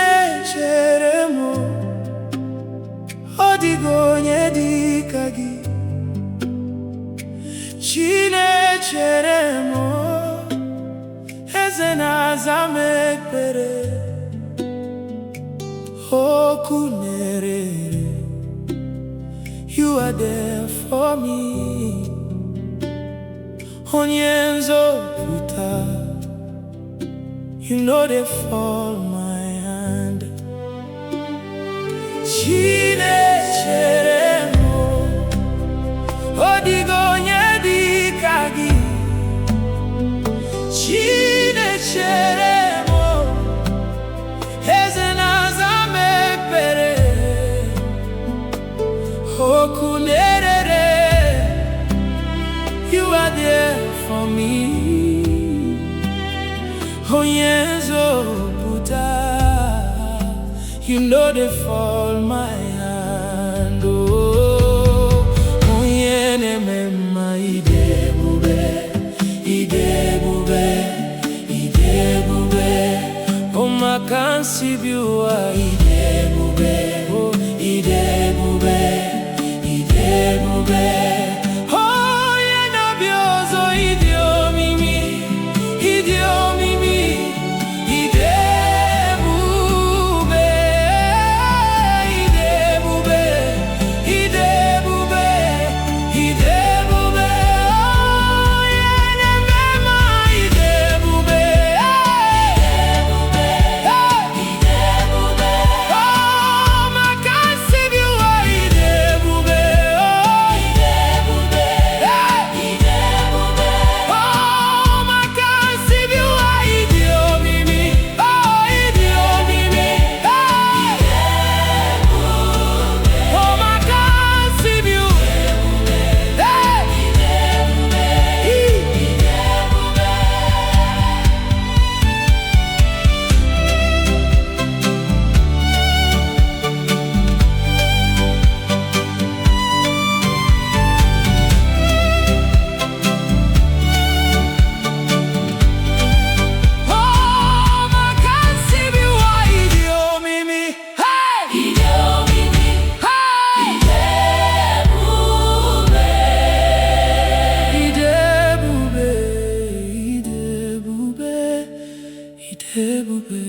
Chinecherem, ọ dịghị onye dị ka gị. Chinecherem, eze na-aza m ekpere, okwu na-ere. You are there for me. Onye nzọpụta, you know they fall my hand. Chinecherem, ọ dịghị onye dị ka gị. Chinecherem, eze na-aza m ekpere, okwu na-ere. You are there for me. Onye nzọpụta, you know they fall my hand. Oh, onye na-eme mma, ịdị ebube, ịdị ebube, ịdị ebube. Oh, maka nsibi ụwa, ịdị ebube, oh, ịdị ebube, ịdị ebube. Onye na-abịa ọzọ, ịdị omimi, ịdị omimi, ịdị ebube, ịdị ebube, ịdị ebube, ịdị ebube. Onye na-eme mma, ịdị ebube, ịdị ebube. Oh, maka nsibi ụwa, ịdị ebube, oh, ịdị ebube, ịdị ebube. Oh, maka nsibi ụwa, ịdị omimi, oh, ịdị omimi, ịdị ebube. Oh, maka nsibi ụwa, ịdị ebube, ịdị ebube, ịdị ebube. Oh, maka nsibi ụwa, ịdị omimi, ịdị omimi, ịdị ebube, ịdị ebube, ịdị ebube, ịdị ebube.